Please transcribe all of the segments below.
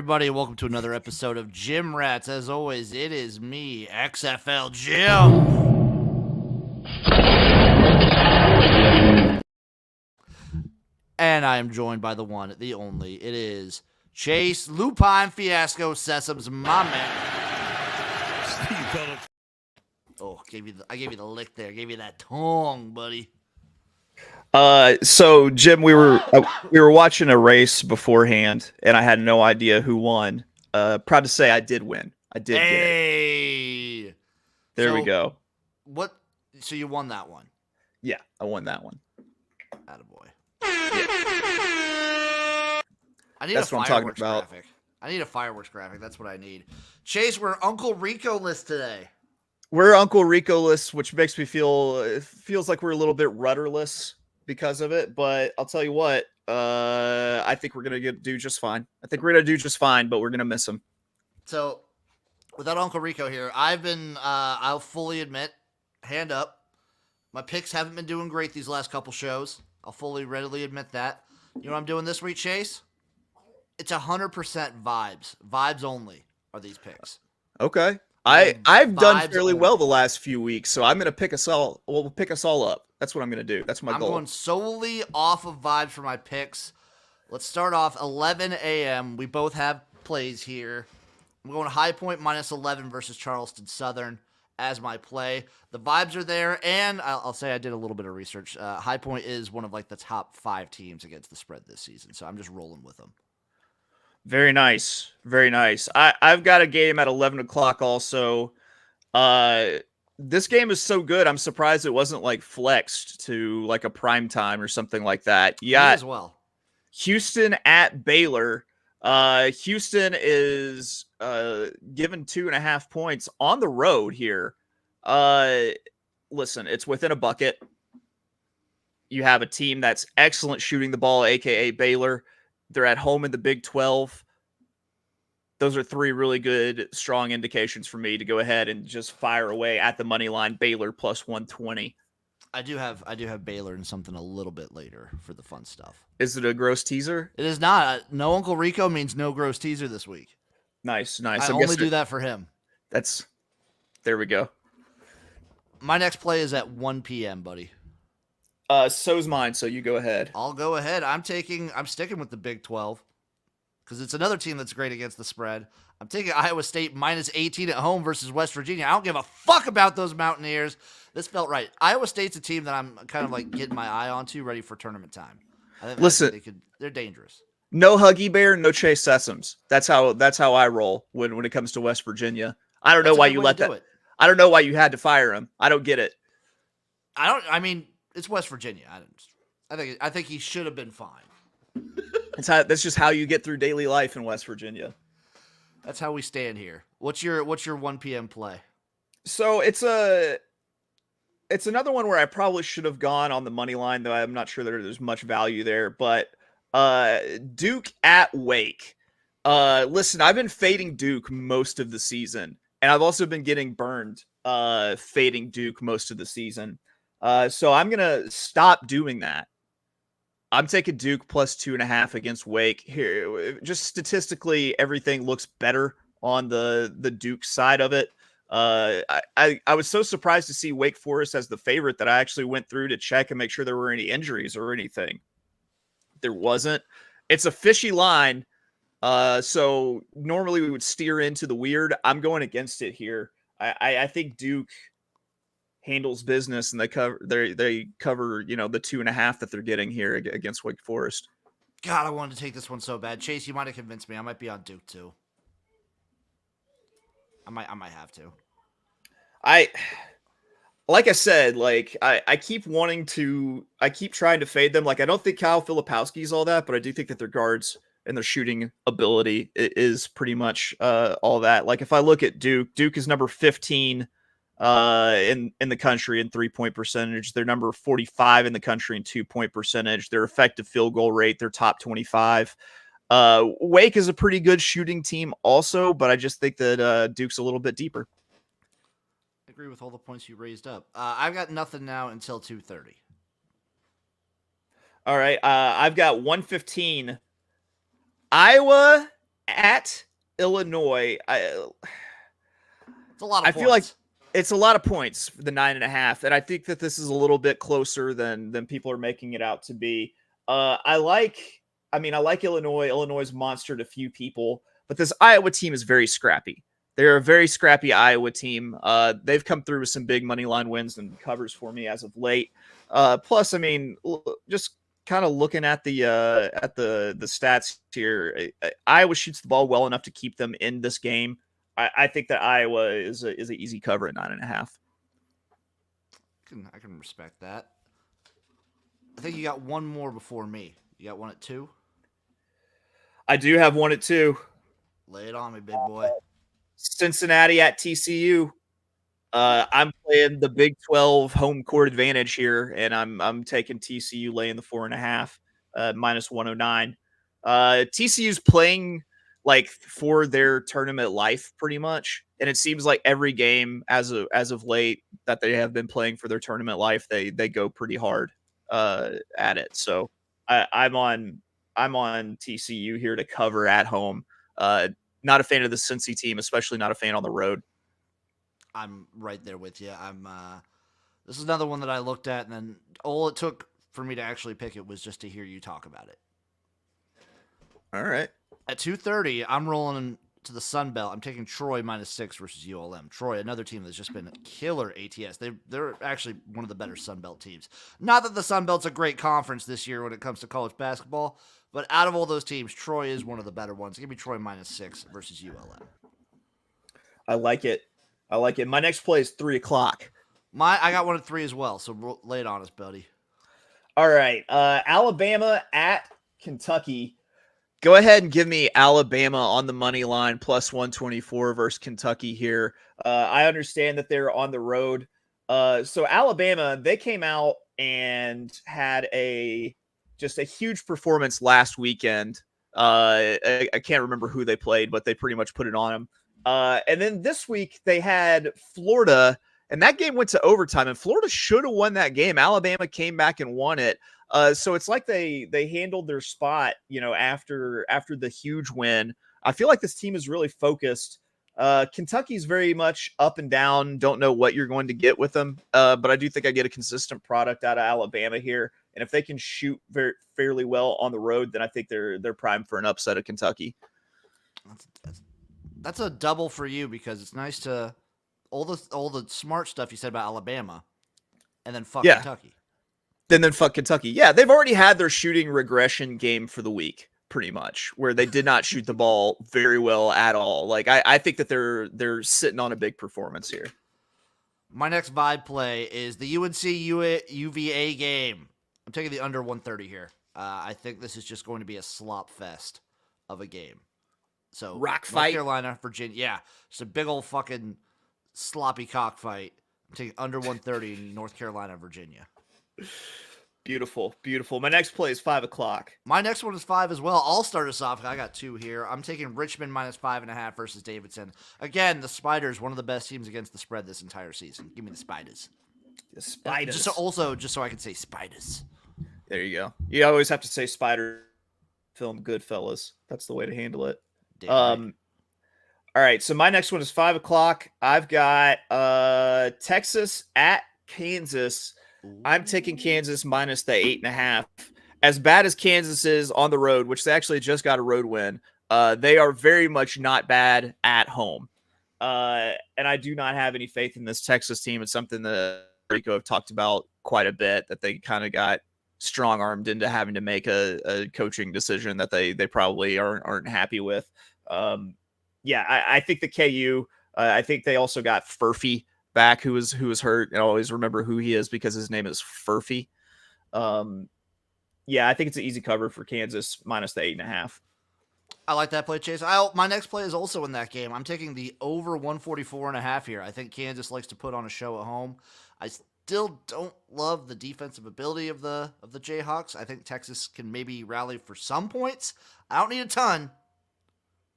everybody? Welcome to another episode of Gym Rats. As always, it is me, XFL Jim. And I am joined by the one, the only. It is Chase, Lupine Fiasco, Sesam's my man. Oh, I gave you the lick there. Gave you that tongue, buddy. So Jim, we were watching a race beforehand, and I had no idea who won. Proud to say I did win. I did get it. There we go. What? So you won that one? Yeah, I won that one. Attaboy. Yeah. That's what I'm talking about. Graphic. I need a fireworks graphic. That's what I need. Chase, we're Uncle Rico list today. We're Uncle Rico list, which makes me feels like we're a little bit rudderless because of it. But I'll tell you what, I think we're gonna do just fine. But we're gonna miss him. So, without Uncle Rico here, I'll fully admit, hand up, my picks haven't been doing great these last couple shows. I'll fully, readily admit that. You know what I'm doing this week, Chase? It's 100% vibes. Vibes only are these picks. Okay. I've done fairly well the last few weeks, so I'm going to pick us all up. That's what I'm going to do. That's my goal. I'm going solely off of vibes for my picks. Let's start off 11 a.m. We both have plays here. I'm going High Point minus 11 versus Charleston Southern as my play. The vibes are there, and I'll say I did a little bit of research. High Point is one of the top 5 teams against the spread this season, so I'm just rolling with them. Very nice. Very nice. I've got a game at 11 o'clock also. This game is so good, I'm surprised it wasn't flexed to a prime time or something like that. Yeah, as well. Houston at Baylor. Houston is given 2.5 points on the road here. Listen, it's within a bucket. You have a team that's excellent shooting the ball, aka Baylor. They're at home in the Big 12. Those are 3 really good, strong indications for me to go ahead and just fire away at the money line. Baylor plus 120. I do have Baylor and something a little bit later for the fun stuff. Is it a gross teaser? It is not. No Uncle Rico means no gross teaser this week. Nice. I only do that for him. There we go. My next play is at 1 p.m., buddy. So's mine, so you go ahead. I'll go ahead. I'm sticking with the Big 12 because it's another team that's great against the spread. I'm taking Iowa State minus 18 at home versus West Virginia. I don't give a fuck about those Mountaineers. This felt right. Iowa State's a team that I'm kind of getting my eye onto, ready for tournament time. Listen, they're dangerous. No Huggy Bear, no Chase Sessoms. That's how I roll when it comes to West Virginia. I don't know why you let that. I don't know why you had to fire him. I don't get it. I mean, it's West Virginia. I think he should have been fine. That's just how you get through daily life in West Virginia. That's how we stand here. What's your 1 p.m. play? So it's another one where I probably should have gone on the money line, though I'm not sure that there's much value there. But Duke at Wake. Listen, I've been fading Duke most of the season, and I've also been getting burned fading Duke most of the season. So I'm going to stop doing that. I'm taking Duke plus 2.5 against Wake here. Just statistically, everything looks better on the Duke side of it. I was so surprised to see Wake Forest as the favorite that I actually went through to check and make sure there were any injuries or anything. There wasn't. It's a fishy line. So normally we would steer into the weird. I'm going against it here. I think Duke handles business, and they cover the 2.5 that they're getting here against Wake Forest. God, I wanted to take this one so bad. Chase, you might have convinced me. I might be on Duke too. I might have to. Like I said, I keep trying to fade them. I don't think Kyle Filipowski is all that, but I do think that their guards and their shooting ability is pretty much all that. If I look at Duke is number 15 in the country in 3-point percentage. They're number 45 in the country in 2-point percentage. Their effective field goal rate, they're top 25. Wake is a pretty good shooting team also, but I just think that Duke's a little bit deeper. I agree with all the points you raised up. I've got nothing now until 2:30. All right. I've got 1:15. Iowa at Illinois. It's a lot of I feel like points. it's a lot of points for the 9.5, and I think that this is a little bit closer than people are making it out to be. I like. I mean, I like Illinois. Illinois is monstered a few people, but this Iowa team is very scrappy. They're a very scrappy Iowa team. They've come through with some big money line wins and covers for me as of late. Plus, I mean, just kind of looking at the stats here, Iowa shoots the ball well enough to keep them in this game. I think that Iowa is an easy cover at 9.5. I can respect that. I think you got one more before me. You got one at 2? I do have one at 2. Lay it on me, big boy. Cincinnati at TCU. I'm playing the Big 12 home court advantage here, and I'm taking TCU laying the 4.5, minus 109. TCU's playing like for their tournament life pretty much, and it seems like every game as of late that they have been playing for their tournament life, they go pretty hard at it. So I'm on TCU here to cover at home. Not a fan of the Cincy team, especially not a fan on the road. I'm right there with you. This is another one that I looked at, and then all it took for me to actually pick it was just to hear you talk about it. All right. At 2:30, I'm rolling to the Sun Belt. I'm taking Troy -6 versus ULM. Troy, another team that's just been killer ATS. They're actually one of the better Sun Belt teams. Not that the Sun Belt's a great conference this year when it comes to college basketball, but out of all those teams, Troy is one of the better ones. Give me Troy -6 versus ULM. I like it. My next play is 3:00. I got one at 3 as well, so lay it on us, buddy. All right. Alabama at Kentucky. Go ahead and give me Alabama on the money line plus 124 versus Kentucky here. I understand that they're on the road. So Alabama, they came out and had just a huge performance last weekend. I can't remember who they played, but they pretty much put it on them. And then this week they had Florida, and that game went to overtime, and Florida should have won that game. Alabama came back and won it. So it's like they handled their spot, after the huge win. I feel like this team is really focused. Kentucky's very much up and down. Don't know what you're going to get with them, but I do think I get a consistent product out of Alabama here. And if they can shoot fairly well on the road, then I think they're primed for an upset of Kentucky. That's a double for you because it's nice to all the smart stuff you said about Alabama, and then fuck Kentucky. Then fuck Kentucky. Yeah, they've already had their shooting regression game for the week, pretty much, where they did not shoot the ball very well at all. Like I think that they're sitting on a big performance here. My next vibe play is the UNC UVA game. I'm taking the under 130 here. I think this is just going to be a slop fest of a game. So rock fight, North Carolina, Virginia. Yeah, it's a big old fucking sloppy cockfight. I'm taking under 130 in North Carolina, Virginia. Beautiful. My next play is 5:00. My next one is 5 as well. I'll start us off. I got 2 here. I'm taking Richmond -5.5 versus Davidson. Again, the Spiders, one of the best teams against the spread this entire season. Give me the Spiders. The Spiders. Just so I can say Spiders. There you go. You always have to say Spider film Goodfellas. That's the way to handle it. All right, so my next one is 5:00. I've got Texas at Kansas. Ooh. I'm taking Kansas minus the 8.5. As bad as Kansas is on the road, which they actually just got a road win, they are very much not bad at home. And I do not have any faith in this Texas team. It's something that Rico have talked about quite a bit, that they kind of got strong-armed into having to make a coaching decision that they probably aren't happy with. I think the KU, I think they also got Furphy back, who was hurt. And I always remember who he is because his name is Furphy. I think it's an easy cover for Kansas minus the 8.5. I like that play, Chase. My next play is also in that game. I'm taking the over 144.5 here. I think Kansas likes to put on a show at home. I still don't love the defensive ability of the Jayhawks. I think Texas can maybe rally for some points. I don't need a ton,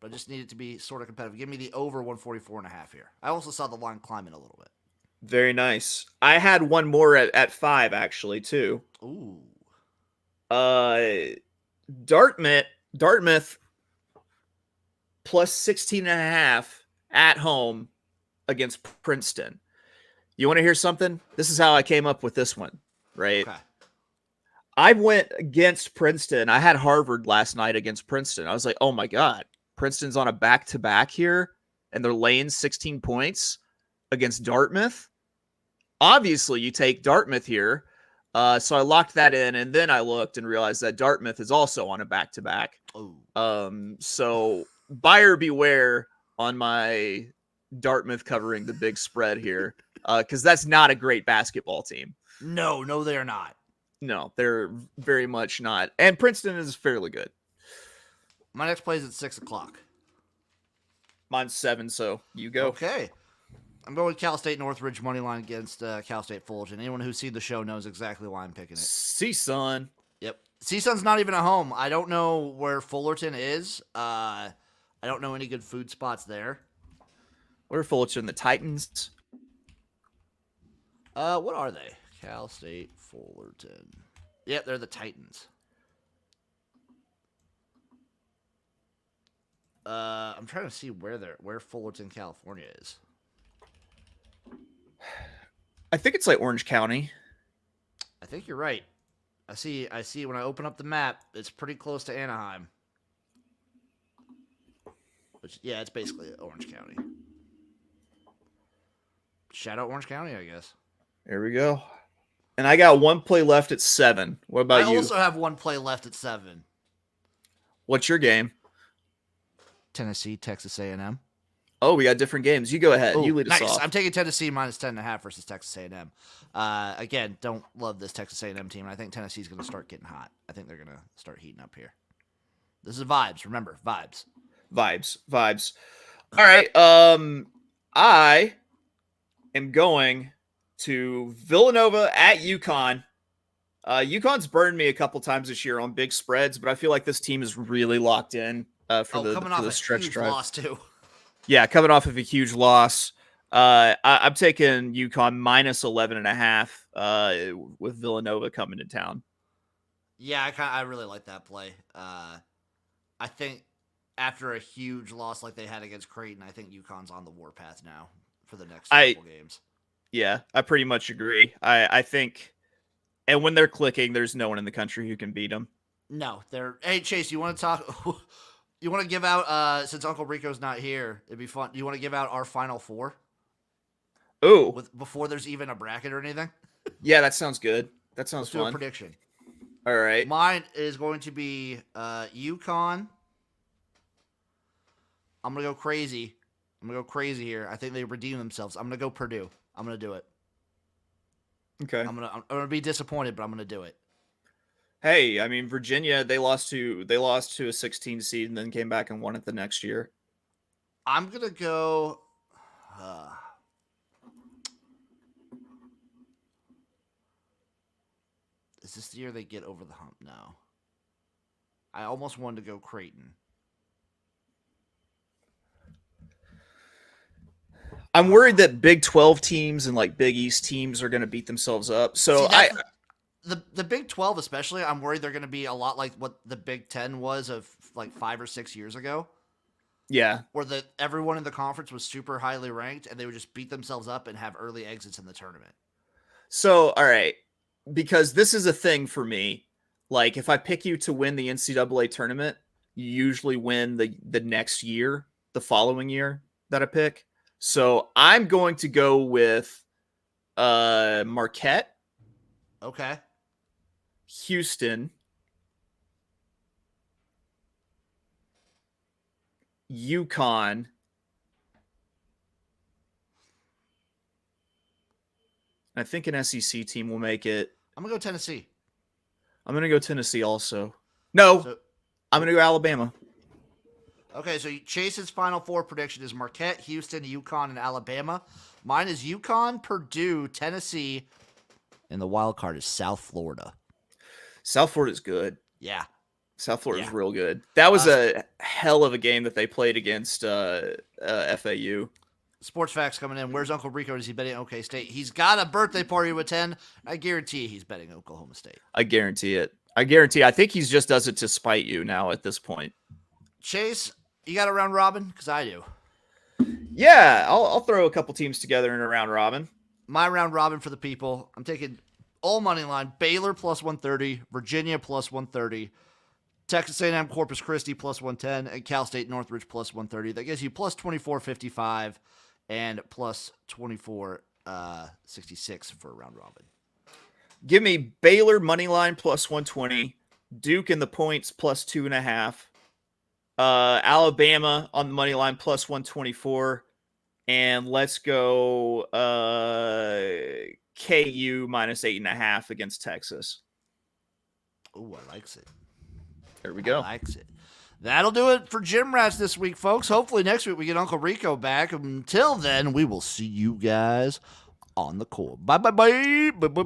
but I just need it to be sort of competitive. Give me the over 144.5 here. I also saw the line climbing a little bit. Very nice. I had one more at 5 actually too. Ooh. Dartmouth plus 16.5 at home against Princeton. You want to hear something? This is how I came up with this one, right? Okay. I went against Princeton. I had Harvard last night against Princeton. I was like, oh my God, Princeton's on a back-to-back here, and they're laying 16 points against Dartmouth. Obviously, you take Dartmouth here. So I locked that in, and then I looked and realized that Dartmouth is also on a back-to-back. So buyer beware on my Dartmouth covering the big spread here, because that's not a great basketball team. No, they're not. No, they're very much not. And Princeton is fairly good. My next play is at 6 o'clock. Mine's 7, so you go. Okay. I'm going with Cal State Northridge money line against Cal State Fullerton. Anyone who's seen the show knows exactly why I'm picking it. CSUN. Yep. CSUN's not even at home. I don't know where Fullerton is. I don't know any good food spots there. Where are Fullerton? The Titans? What are they? Cal State Fullerton. Yep, they're the Titans. I'm trying to see where Fullerton, California is. I think it's like Orange County. I think you're right. I see when I open up the map, it's pretty close to Anaheim. Which, yeah, it's basically Orange County. Shout out Orange County, I guess. There we go. And I got one play left at 7. What about you? I also have one play left at 7. What's your game? Tennessee, Texas A&M. Oh, we got different games. You go ahead. You lead us off. I'm taking Tennessee minus 10.5 versus Texas A&M. Again, don't love this Texas A&M team. I think Tennessee's going to start getting hot. I think they're going to start heating up here. This is vibes. Remember, vibes. Vibes. All right. I am going to Villanova at UConn. UConn's burned me a couple times this year on big spreads, but I feel like this team is really locked in for the stretch drive. Loss too. Yeah, coming off of a huge loss. I'm taking UConn minus 11.5 with Villanova coming to town. Yeah, I really like that play. I think after a huge loss like they had against Creighton, I think UConn's on the warpath now for the next couple games. Yeah, I pretty much agree. I think, and when they're clicking, there's no one in the country who can beat them. No, they're. Hey, Chase, you want to talk? You want to give out, since Uncle Rico's not here, it'd be fun. Do you want to give out our final four? Ooh. Before there's even a bracket or anything? Yeah, that sounds good. That sounds fun. Do a prediction. All right. Mine is going to be UConn. I'm going to go crazy. Here. I think they redeem themselves. I'm going to go Purdue. I'm going to do it. Okay. I'm going to be disappointed, but I'm going to do it. Hey, I mean, Virginia, they lost to a 16 seed and then came back and won it the next year. I'm going to go is this the year they get over the hump? No. I almost wanted to go Creighton. I'm worried that Big 12 teams and like Big East teams are going to beat themselves up. So the Big 12 especially, I'm worried they're going to be a lot like what the Big 10 was of like 5 or 6 years ago. Yeah. Where everyone in the conference was super highly ranked and they would just beat themselves up and have early exits in the tournament. So, all right. Because this is a thing for me. Like, if I pick you to win the NCAA tournament, you usually win the next year, the following year that I pick. So I'm going to go with Marquette. Okay. Houston. UConn. I think an SEC team will make it. I'm going to go Tennessee. I'm going to go Tennessee also. No, I'm going to go Alabama. Okay, so Chase's Final Four prediction is Marquette, Houston, UConn, and Alabama. Mine is UConn, Purdue, Tennessee, and the wild card is South Florida. South Florida is good. Yeah. South Florida is real good. That was a hell of a game that they played against FAU. Sports facts coming in. Where's Uncle Rico? Is he betting OK State? He's got a birthday party to attend. I guarantee he's betting Oklahoma State. I guarantee it. I think he just does it to spite you now at this point. Chase, You got a round robin? Because I do. Yeah, I'll throw a couple teams together in a round robin. My round robin for the people. I'm taking all money line. Baylor plus 130, Virginia plus 130, Texas A&M Corpus Christi plus 110, and Cal State Northridge plus 130. That gives you plus 24.55 and plus 24.66 for a round robin. Give me Baylor money line plus 120, Duke in the points plus 2.5, Alabama on the money line plus 124, and let's go KU minus 8.5 against Texas. Oh, I likes it. There we go. I likes it. That'll do it for Gym Rats this week, folks. Hopefully next week we get Uncle Rico back. Until then, we will see you guys on the court. Bye.